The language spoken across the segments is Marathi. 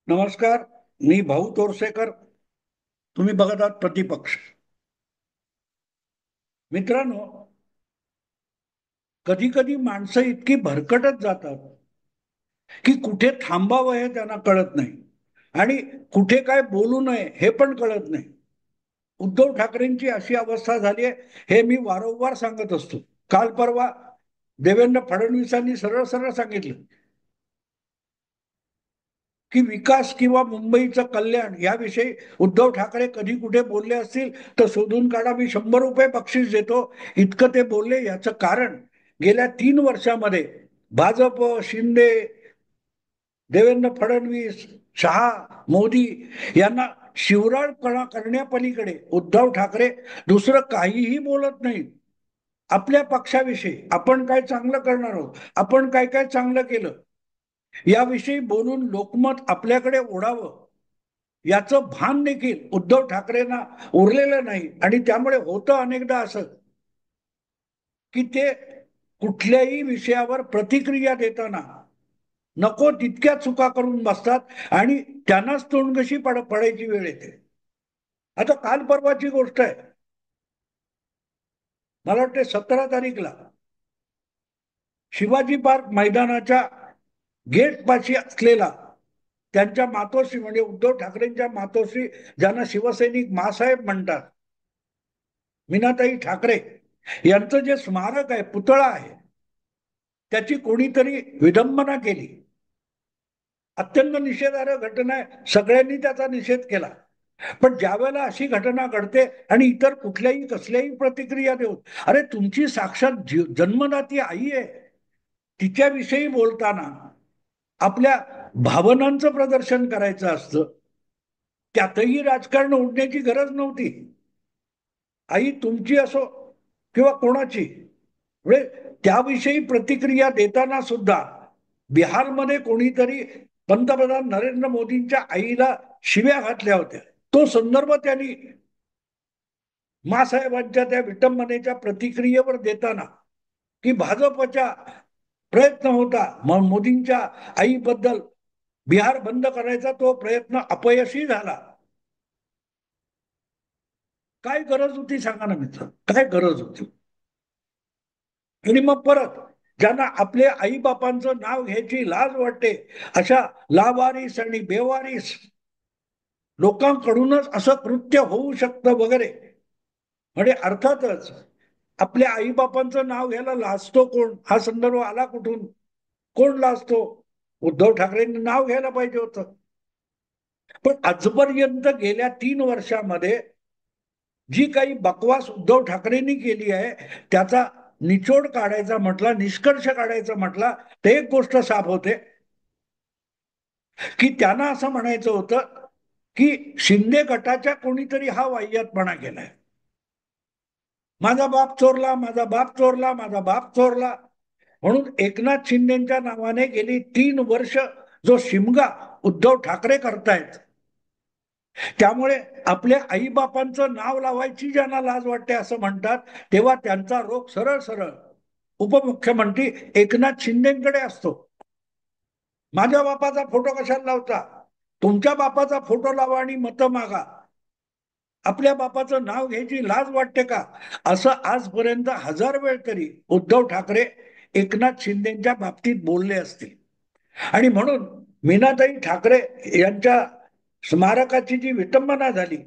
नमस्कार. मी भाऊ तोरसेकर. तुम्ही बघत आहात प्रतिपक्ष. मित्रांनो, कधी कधी माणसं इतकी भरकटत जातात की कुठे थांबावं हे त्यांना कळत नाही आणि कुठे काय बोलू नये हे पण कळत नाही. उद्धव ठाकरेंची अशी अवस्था झाली आहे हे मी वारंवार सांगत असतो. काल परवा देवेंद्र फडणवीसांनी सरळ सरळ सांगितलं की विकास किंवा मुंबईचं कल्याण याविषयी उद्धव ठाकरे कधी कुठे बोलले असतील तर शोधून काढा, मी 100 रुपये बक्षीस देतो. इतकं ते बोलले. याचं कारण गेल्या 3 वर्षामध्ये भाजप, शिंदे, देवेंद्र फडणवीस, शहा, मोदी यांना शिवराळपणा करण्यापलीकडे उद्धव ठाकरे दुसरं काहीही बोलत नाहीत. आपल्या पक्षाविषयी आपण काय चांगलं करणार आहोत, आपण काय काय चांगलं केलं याविषयी बोलून लोकमत आपल्याकडे ओढावं याचं भान देखील उद्धव ठाकरेंना उरलेलं नाही. आणि त्यामुळे होतं अनेकदा असं की ते कुठल्याही विषयावर प्रतिक्रिया देताना नको तितक्या चुका करून बसतात आणि त्यांनाच तोंडगशी पडायची वेळ येते. आता काल परवाची गोष्ट आहे. मला वाटते 17 तारीखला शिवाजी पार्क मैदानाच्या गेट पाशी असलेला त्यांच्या मातोश्री म्हणजे उद्धव ठाकरेंच्या मातोश्री, ज्यांना शिवसैनिक मासाहेब म्हणतात, मीनाताई ठाकरे यांचं जे स्मारक आहे, पुतळा आहे, त्याची कोणीतरी विडंबना केली. अत्यंत निषेधार्ह घटना आहे. सगळ्यांनी त्याचा निषेध केला. पण ज्यावेळेला अशी घटना घडते आणि इतर कुठल्याही कसल्याही प्रतिक्रिया देऊन, अरे तुमची साक्षात जन्मदाती आई आहे, तिच्याविषयी बोलताना आपल्या भावनांचं प्रदर्शन करायचं असतं. त्यातही राजकारण ओढण्याची गरज नव्हती. आई तुमची असो किंवा कोणाची, म्हणजे त्याविषयी प्रतिक्रिया देताना सुद्धा बिहारमध्ये कोणीतरी पंतप्रधान नरेंद्र मोदींच्या आईला शिव्या घातल्या होत्या. तो संदर्भ त्यांनी मासाहेबांच्या त्या विटंबनेच्या प्रतिक्रियेवर देताना की भाजपच्या प्रयत्न होता मोदींच्या आईबद्दल बिहार बंद करायचा, तो प्रयत्न अपयशी झाला. काय गरज होती सांगा ना मित्र, काय गरज होती? आणि मग परत ज्यांना आपल्या आईबापांचं नाव घ्यायची लाज वाटते अशा लावारिस आणि बेवारिस लोकांकडूनच असं कृत्य होऊ शकतं वगैरे. म्हणजे अर्थातच आपल्या आईबापांचं नाव घ्यायला लाजतो कोण, हा संदर्भ आला कुठून? कोण लाजतो? उद्धव ठाकरेंनी नाव घ्यायला पाहिजे होतं. पण आजपर्यंत गेल्या 3 वर्षामध्ये जी काही बकवास उद्धव ठाकरेंनी केली आहे त्याचा निचोड काढायचा म्हटला, निष्कर्ष काढायचा म्हटला, तर एक गोष्ट साफ होते की त्यांना असं म्हणायचं होतं की शिंदे गटाच्या कोणीतरी हा वाह्यातपणा केलाय. माझा बाप चोरला, माझा बाप चोरला, माझा बाप चोरला म्हणून एकनाथ शिंदेच्या नावाने गेली 3 वर्ष जो शिमगा उद्धव ठाकरे करतायत, त्यामुळे आपल्या आईबापांचं नाव लावायची ज्यांना लाज वाटते असं म्हणतात, तेव्हा त्यांचा रोख सरळ सरळ उपमुख्यमंत्री एकनाथ शिंदेकडे असतो. माझ्या बापाचा फोटो कशाला लावता? तुमच्या बापाचा फोटो लावा आणि मतं मागा. आपल्या बापाचं नाव घ्यायची लाज वाटते का? असं आजपर्यंत 1000 वेळ तरी उद्धव ठाकरे एकनाथ शिंदेच्या बाबतीत बोलले असतील. आणि म्हणून मीनाताई ठाकरे यांच्या स्मारकाची जी विटंबना झाली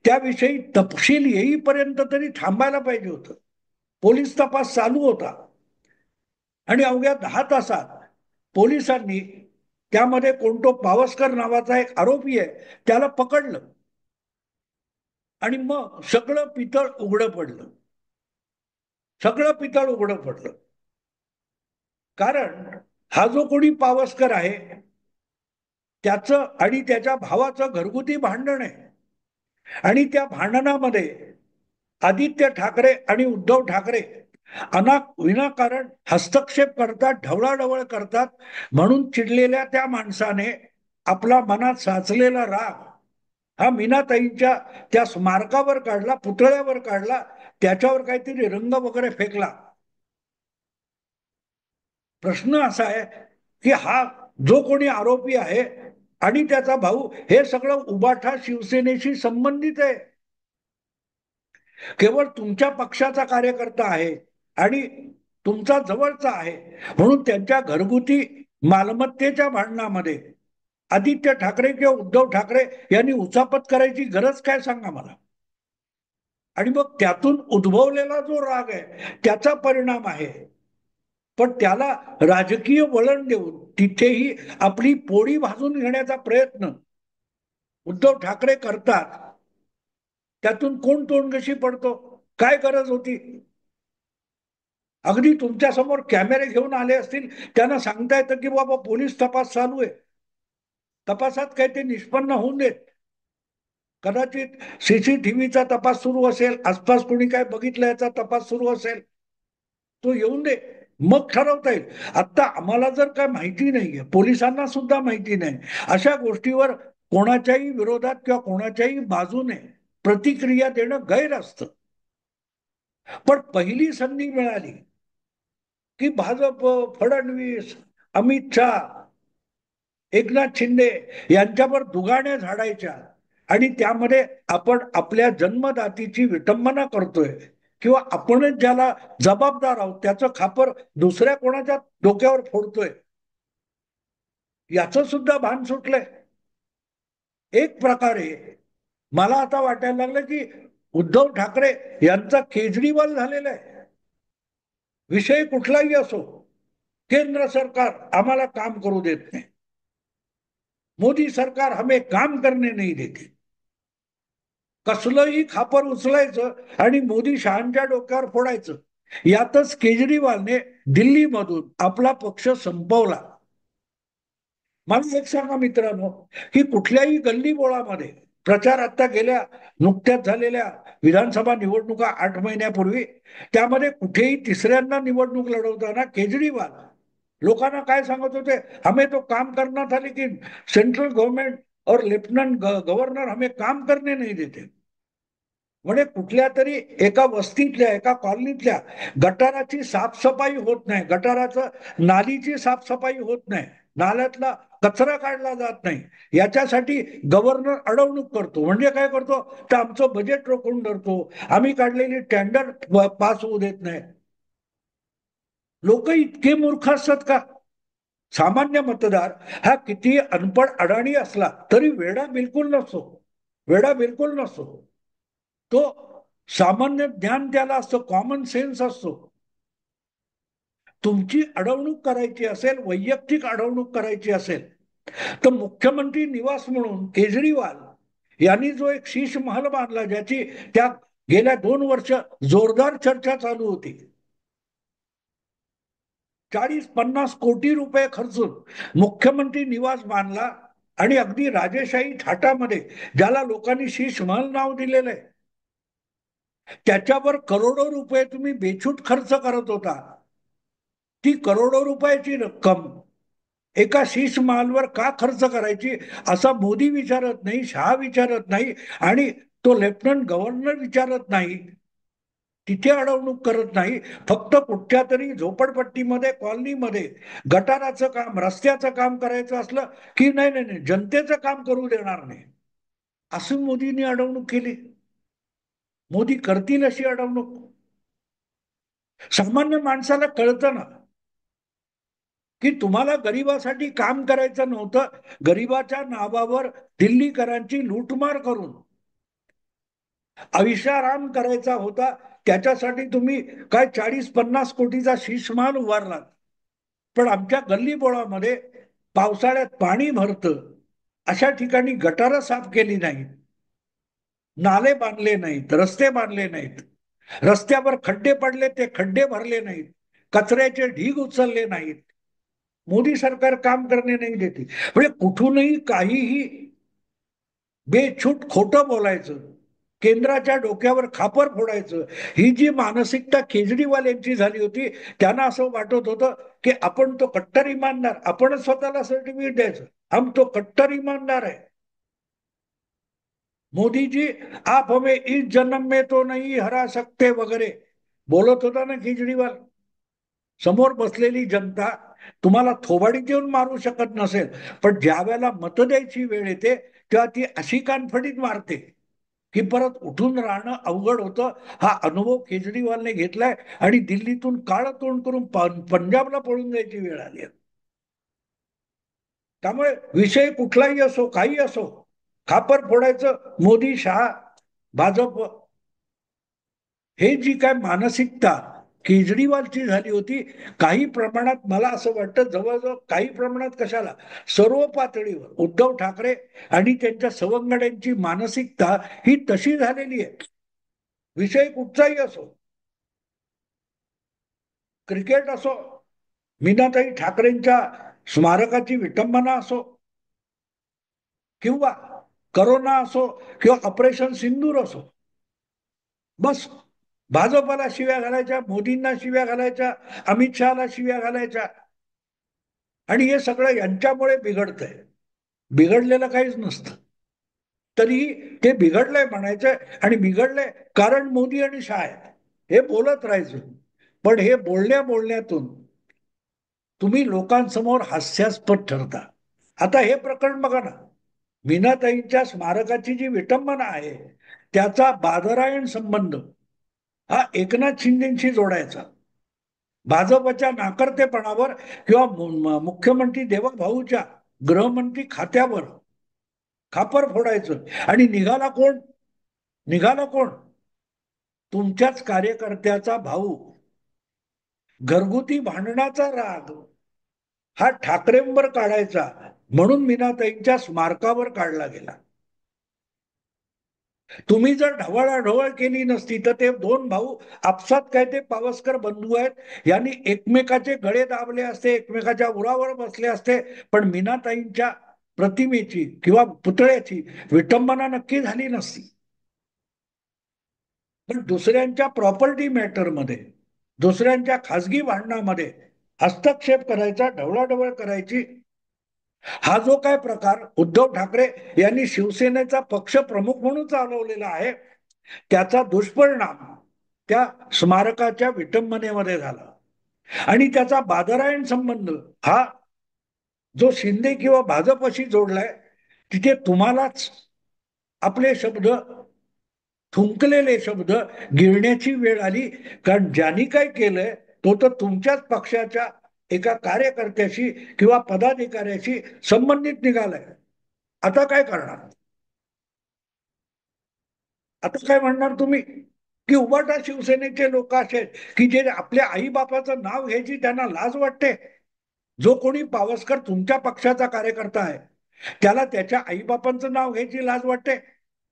त्याविषयी तपशील येईपर्यंत तरी थांबायला पाहिजे होतं. पोलीस तपास चालू होता आणि अवघ्या 10 तासात पोलिसांनी त्यामध्ये कोणतो पावसकर नावाचा एक आरोपी आहे त्याला पकडलं आणि मग सगळं पितळ उघडं पडलं. सगळं पितळ उघडं पडलं. कारण हा जो कोणी पावसकर आहे त्याचं आणि त्याच्या भावाचं घरगुती भांडण आहे. आणि त्या भांडणामध्ये आदित्य ठाकरे आणि उद्धव ठाकरे विनाकारण हस्तक्षेप करतात, ढवळाढवळ करतात. म्हणून चिडलेल्या त्या माणसाने आपला मनात साचलेला राग हा मीनाताईंच्या त्या स्मारकावर काढला, पुतळ्यावर काढला, त्याच्यावर काहीतरी रंग वगैरे फेकला. प्रश्न असा आहे की हा जो कोणी आरोपी आहे आणि त्याचा भाऊ, हे सगळं उबाठा शिवसेनेशी संबंधित आहे. केवळ तुमच्या पक्षाचा कार्यकर्ता आहे आणि तुमचा जवळचा आहे म्हणून त्यांच्या घरगुती मालमत्तेच्या भांडणामध्ये आदित्य ठाकरे किंवा उद्धव ठाकरे यांनी उचापत करायची गरज काय, सांगा मला. आणि मग त्यातून उद्भवलेला जो राग आहे त्याचा परिणाम आहे. पण त्याला राजकीय वळण देऊन तिथेही आपली पोळी भाजून घेण्याचा प्रयत्न उद्धव ठाकरे करतात. त्यातून कोण तोंडघशी पडतो, काय गरज होती. अगदी तुमच्या समोर कॅमेरे घेऊन आले असतील, त्यांना सांगता येतं की बाबा पोलीस तपास चालू आहे, तपासात काय ते निष्पन्न होऊन देत. कदाचित सीसीटीव्हीचा तपास सुरू असेल, आसपास कोणी काय बघितलं याचा तपास सुरू असेल, तो येऊन दे, मग ठरवता येईल. आता आम्हाला जर काय माहिती नाहीये, पोलिसांना सुद्धा माहिती नाही, अशा गोष्टीवर कोणाच्याही विरोधात किंवा कोणाच्याही बाजूने प्रतिक्रिया देणं गैर असतं. पण पहिली संधी मिळाली की भाजप, फडणवीस, अमित शहा, एकनाथ शिंदे यांच्यावर दुगाड्या झाडायच्या आणि त्यामध्ये आपण आपल्या जन्मदातीची विटंबना करतोय किंवा आपणच ज्याला जबाबदार आहोत त्याचं खापर दुसऱ्या कोणाच्या डोक्यावर फोडतोय, याचं सुद्धा भान सुटलंय. एक प्रकारे मला आता वाटायला लागलं की उद्धव ठाकरे यांचा केजरीवाल झालेला आहे. विषय कुठलाही असो, केंद्र सरकार आम्हाला काम करू देत नाही, मोदी सरकार हमें काम करने नहीं देते. कसलंही खापर उचलायचं आणि मोदी शहांच्या डोक्यावर फोडायचं. यातच केजरीवालने दिल्लीमधून आपला पक्ष संपवला. मला एक सांगा मित्रांनो, की कुठल्याही गल्लीबोळामध्ये प्रचार आता गेल्या नुकत्याच झालेल्या विधानसभा निवडणुका 8 महिन्यापूर्वी, त्यामध्ये कुठेही तिसऱ्यांदा निवडणूक लढवताना केजरीवाल लोकांना काय सांगत होते, हमें तो काम करना था लेकिन सेंट्रल गवर्नमेंट और लेफ्टनंट गव्हर्नर हमें काम करने नहीं देते. म्हणजे कुठल्या तरी एका वस्तीतल्या, एका कॉलनीतल्या गटाराची साफसफाई होत नाही, गटाराचं नालीची साफसफाई होत नाही, नाल्यातला कचरा काढला जात नाही, याच्यासाठी गव्हर्नर अडवणूक करतो. म्हणजे काय करतो, तर आमचं बजेट रोखून धरतो, आम्ही काढलेली टेंडर पास होऊ देत नाही. लोक इतके मूर्ख असतात का. सामान्य मतदार हा किती अनपढ अडाणी असला तरी वेडा बिलकुल नसतो, वेडा बिलकुल नसतो. तो सामान्य ज्ञान त्याला असतं, कॉमन सेन्स असतो. तुमची अडवणूक करायची असेल, वैयक्तिक अडवणूक करायची असेल, तर मुख्यमंत्री निवास म्हणून केजरीवाल यांनी जो एक शीश महल बांधला, ज्याची त्या गेल्या 2 वर्ष जोरदार चर्चा चालू होती, 40-50 कोटी रुपये खर्चून मुख्यमंत्री निवास बांधला आणि अगदी राजेशाही थाटामध्ये, ज्याला लोकांनी शीश महल नाव दिलेलं आहे, त्याच्यावर करोडो रुपये तुम्ही बेछूट खर्च करत होता. ती करोडो रुपयाची रक्कम एका शीश महालवर का खर्च करायची, असा मोदी विचारत नाही, शहा विचारत नाही आणि तो लेफ्टनंट गव्हर्नर विचारत नाही, तिथे अडवणूक करत नाही. फक्त कुठच्या तरी झोपडपट्टीमध्ये, कॉलनीमध्ये गटाराचं काम, रस्त्याचं काम करायचं असलं की नाही नाही नाही, जनतेचं काम करू देणार नाही, असं मोदींनी अडवणूक केली. मोदी करतील अशी अडवणूक. सामान्य माणसाला कळतं ना की तुम्हाला गरिबासाठी काम करायचं नव्हतं, गरिबाच्या नावावर दिल्लीकरांची लूटमार करून ऐशाराम करायचा होता. त्याच्यासाठी तुम्ही काय 40-50 कोटीचा शीशमान उभारलात. पण आमच्या गल्लीबोळामध्ये पावसाळ्यात पाणी भरतं, अशा ठिकाणी गटारं साफ केली नाहीत, नाले बांधले नाहीत, रस्ते बांधले नाहीत, रस्त्यावर खड्डे पडले ते खड्डे भरले नाहीत, कचऱ्याचे ढीग उचलले नाहीत. मोदी सरकार काम करणे नाही देते. म्हणजे कुठूनही काहीही बेछूट खोटं बोलायचं, केंद्राच्या डोक्यावर खापर फोडायचं, ही जी मानसिकता केजरीवाल यांची झाली होती, त्यांना असं वाटत होतं की आपण तो कट्टर इमानदार, आपणच स्वतःला सर्टिफिकेट द्यायचं, हम तो कट्टर ईमानदार है. मोदी जी, आप हमें इस जन्म में तो नहीं हरा सकते वगैरे बोलत होता ना केजरीवाल. समोर बसलेली जनता तुम्हाला थोबाडीत येऊन मारू शकत नसेल, पण ज्या वेळेला मत द्यायची वेळ येते तेव्हा ती अशी कानफडीत मारते की परत उठून राहणं अवघड होतं. हा अनुभव केजरीवालने घेतलाय आणि दिल्लीतून काळं तोंड करून पंजाबला पळून जायची वेळ आली आहे. त्यामुळे विषय कुठलाही असो, काही असो, खापर फोडायचं मोदी, शहा, भाजप, हे जी काय मानसिकता केजरीवालची झाली होती, काही प्रमाणात मला असं वाटतं, जवळजवळ काही प्रमाणात कशाला, सर्व पातळीवर उद्धव ठाकरे आणि त्यांच्या सवंगड्यांची मानसिकता ही तशी झालेली आहे. विषय कुठचाही असो, क्रिकेट असो, मीनाताई ठाकरेंच्या स्मारकाची विटंबना असो, किंवा करोना असो, किंवा ऑपरेशन सिंदूर असो, बस भाजपाला शिव्या घालायच्या, मोदींना शिव्या घालायच्या, अमित शहाला शिव्या घालायच्या, आणि हे सगळं यांच्यामुळे बिघडतंय. बिघडलेलं काहीच नसतं. तरीही ते बिघडलंय म्हणायचं, आणि बिघडलंय कारण मोदी आणि शहा आहेत, हे बोलत राहायचं. पण हे बोलण्यातून तुम्ही लोकांसमोर हास्यास्पद ठरता. आता हे प्रकरण बघा ना, मीनाताईंच्या स्मारकाची जी विटंबना आहे, त्याचा बादरायण संबंध हा एकनाथ शिंदेशी जोडायचा. भाजपच्या नाकर्तेपणावर किंवा मुख्यमंत्री देवभाऊच्या गृहमंत्री खात्यावर खापर फोडायचं, आणि निघाला कोण, तुमच्याच कार्यकर्त्याचा भाऊ. घरगुती भांडणाचा राग हा ठाकरेंवर काढायचा, म्हणून मीनाताईंच्या स्मारकावर काढला गेला. तुम्ही जर ढवळाढवळ केली नसती तर ते दोन भाऊ आपसात काय, ते पावसकर बंधू आहेत, यांनी एकमेकाचे गळे दाबले असते, एकमेकाच्या उरावर बसले असते, पण मीनाताईंच्या प्रतिमेची किंवा पुतळ्याची विटंबना नक्की झाली नसती. पण दुसऱ्यांच्या प्रॉपर्टी मॅटरमध्ये, दुसऱ्यांच्या खासगी भांडणामध्ये हस्तक्षेप करायचा, ढवळाढवळ करायची, हा जो काय प्रकार उद्धव ठाकरे यांनी शिवसेनेचा पक्ष प्रमुख म्हणून चालवलेला आहे, त्याचा दुष्परिणाम त्या स्मारकाच्या विटंबनेमध्ये झाला. आणि त्याचा बादरायण संबंध हा जो शिंदे किंवा भाजपशी जोडलाय, तिथे तुम्हालाच आपले शब्द, थुंकलेले शब्द गिळण्याची वेळ आली. कारण ज्यांनी काय केलंय तो तर तुमच्याच पक्षाच्या एका कार्यकर्त्याशी किंवा पदाधिकाऱ्याशी संबंधित निघालाय. आता काय करणार? आता काय म्हणणार तुम्ही की उबाटा शिवसेनेचे लोक असे आहेत की जे आपल्या आई बापाचं नाव घ्यायची त्यांना लाज वाटते? जो कोणी पावसकर तुमच्या पक्षाचा कार्यकर्ता आहे, त्याला त्याच्या आईबापांचं नाव घ्यायची लाज वाटते?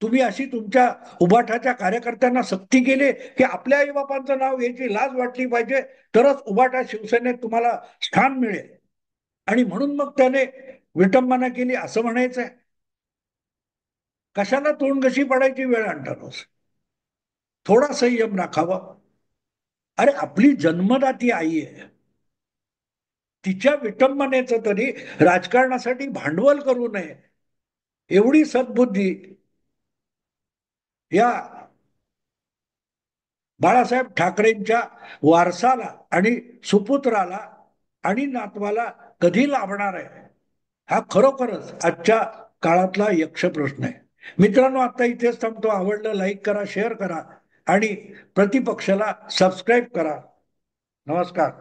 तुम्ही अशी तुमच्या उबाठाच्या कार्यकर्त्यांना सक्ती केली की आपल्या आईबापांचं नाव घ्यायची लाज वाटली पाहिजे, तरच उबाटा शिवसेनेत तुम्हाला स्थान मिळेल, आणि म्हणून मग त्याने विटंबना केली असं म्हणायचंय? कशाला तोंड कशी पडायची वेळ आणतात? थोडा संयम राखावा. अरे आपली जन्मदाती आई आहे, तिच्या विटंबनेचं तरी राजकारणासाठी भांडवल करू नये, एवढी सद्बुद्धी या बाळासाहेब ठाकरेंच्या वारसाला आणि सुपुत्राला आणि नातवाला कधी लाभणार आहे, हा खरोखरच आजच्या काळातला यक्ष प्रश्न आहे. मित्रांनो, आता इथेच थांबतो. आवडलं लाईक करा, शेअर करा, आणि प्रतिपक्षाला सबस्क्राईब करा. नमस्कार.